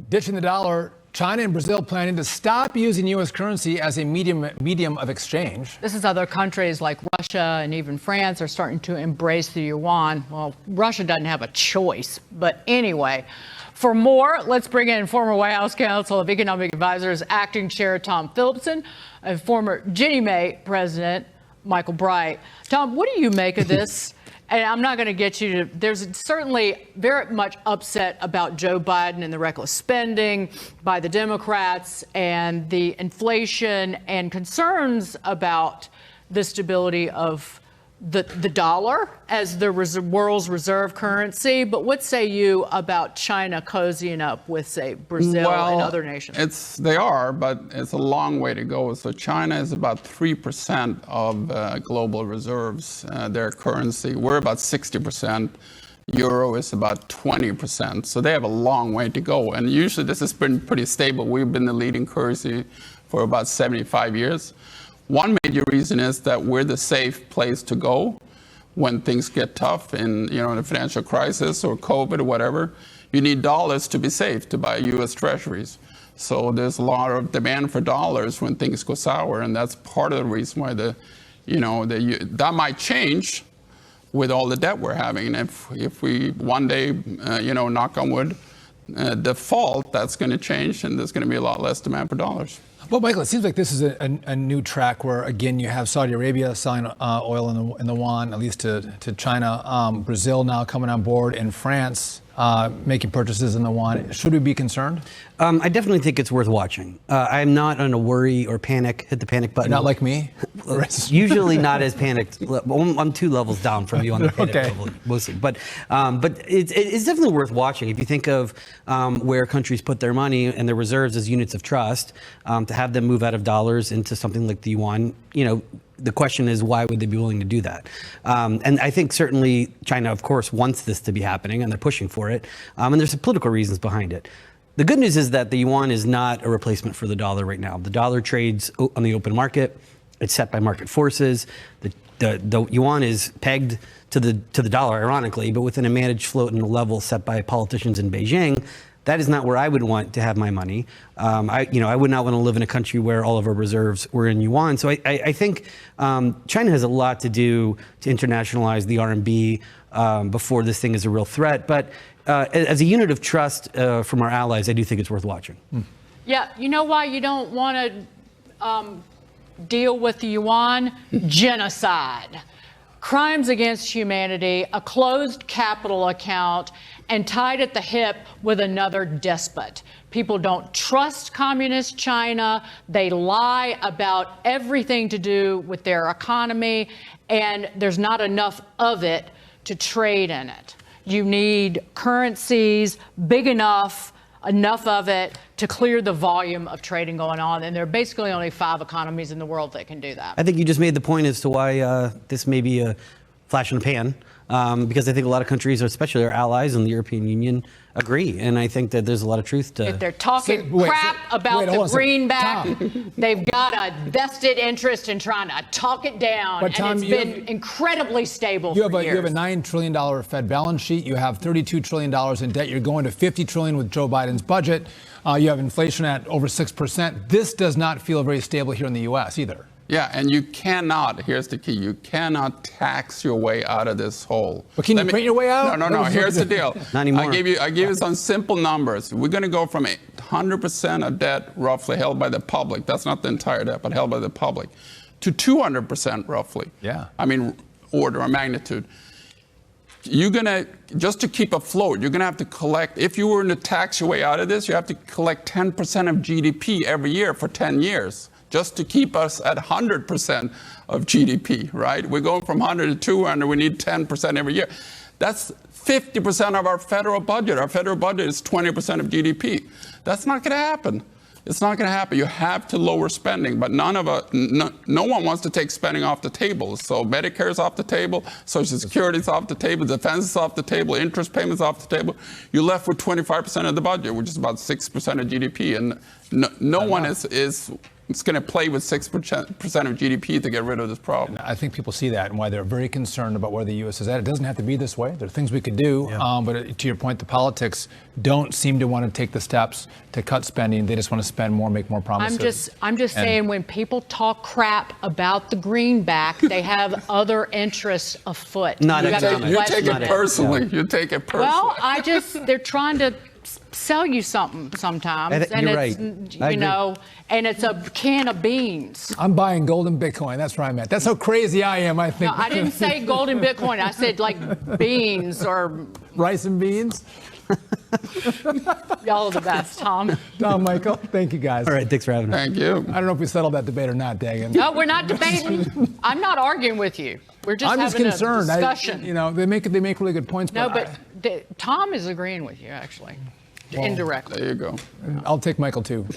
Ditching the dollar, China and Brazil planning to stop using U.S. currency as a medium of exchange. This is other countries like Russia and even France are starting to embrace the yuan. Well, Russia doesn't have a choice. But anyway, for more, let's bring in former White House Council of Economic Advisors Acting Chair Tom Philipson and former Ginnie Mae President Michael Bright. Tom, what do you make of this? And I'm not going to get you to, there's certainly very much upset about Joe Biden and the reckless spending by the Democrats and the inflation and concerns about the stability of the dollar as the world's reserve currency. But what say you about China cozying up with, say, Brazil and other nations? They are, but it's a long way to go. So China is about 3% of global reserves, their currency. We're about 60%. Euro is about 20%. So they have a long way to go. And usually this has been pretty stable. We've been the leading currency for about 75 years. One major reason is that we're the safe place to go when things get tough in a financial crisis or COVID or whatever. You need dollars to be safe, to buy U.S. treasuries. So there's a lot of demand for dollars when things go sour, and that's part of the reason why that might change with all the debt we're having. And if we one day, knock on wood, default, that's going to change, and there's going to be a lot less demand for dollars. Well, Michael, it seems like this is a new track where, again, you have Saudi Arabia selling oil in the yuan, at least to China, Brazil now coming on board, and France making purchases in the yuan. Should we be concerned? I definitely think it's worth watching. I'm not on a worry or panic, hit the panic button. Not like me? Usually not as panicked. I'm 2 levels down from you on the panic level, mostly. But it's definitely worth watching. If you think of where countries put their money and their reserves as units of trust, to have them move out of dollars into something like the yuan, the question is, why would they be willing to do that? And I think certainly China, of course, wants this to be happening, and they're pushing for it. And there's some political reasons behind it. The good news is that the yuan is not a replacement for the dollar right now. The dollar trades on the open market. It's set by market forces. The yuan is pegged to the dollar, ironically, but within a managed float and a level set by politicians in Beijing. That is not where I would want to have my money. I would not want to live in a country where all of our reserves were in yuan. So I think China has a lot to do to internationalize the RMB before this thing is a real threat. But as a unit of trust from our allies, I do think it's worth watching. Yeah, you know why you don't want to deal with the yuan? Genocide. Crimes against humanity, a closed capital account, and tied at the hip with another despot. People don't trust communist China. They lie about everything to do with their economy, and there's not enough of it to trade in it. You need currencies big enough of it to clear the volume of trading going on. And there are basically only 5 economies in the world that can do that. I think you just made the point as to why this may be a flash in the pan, because I think a lot of countries, especially our allies in the European Union, agree. And I think that there's a lot of truth to... If they're talking crap about the greenback, they've got a vested interest in trying to talk it down. But Tom, and it's been incredibly stable for years. You have a $9 trillion Fed balance sheet. You have $32 trillion in debt. You're going to $50 trillion with Joe Biden's budget. You have inflation at over 6%. This does not feel very stable here in the U.S. either. Yeah, and you cannot, here's the key, you cannot tax your way out of this hole. But can you print your way out? No, here's the deal. Not anymore. I gave you some simple numbers. We're going to go from 100% of debt roughly held by the public, that's not the entire debt, but held by the public, to 200% roughly. Yeah. I mean, order of magnitude. You're going to, just to keep afloat, you're going to have to collect, if you were to tax your way out of this, you have to collect 10% of GDP every year for 10 years. Just to keep us at 100% of GDP, right? We're going from 100 to 200, we need 10% every year. That's 50% of our federal budget. Our federal budget is 20% of GDP. That's not going to happen. It's not going to happen. You have to lower spending, but no one wants to take spending off the table. So Medicare is off the table, Social Security is off the table, defense is off the table, interest payments off the table. You're left with 25% of the budget, which is about 6% of GDP, and no one is It's going to play with 6% of GDP to get rid of this problem. I think people see that and why they're very concerned about where the U.S. is at. It doesn't have to be this way. There are things we could do, but to your point, the politics don't seem to want to take the steps to cut spending. They just want to spend more, make more promises. I'm just saying, when people talk crap about the greenback, they have other interests afoot. Not You gotta economic. You question take it personally. You take it personally. Well, they're trying to sell you something sometimes. And you're it's, right. I you agree. know, and it's a can of beans. I'm buying gold and Bitcoin. That's where I'm at. That's how crazy I am, I think. No, I didn't say gold and Bitcoin. I said like beans or Rice and beans. y'all are the best, Tom. Tom, Michael, thank you guys. All right, thanks for having us. Thank you. I don't know if we settled that debate or not, Dagan. No, we're not debating. I'm not arguing with you. We're just I'm just having concerned. a discussion. They make really good points. No, but Tom is agreeing with you, actually, indirectly. There you go. I'll take Michael too.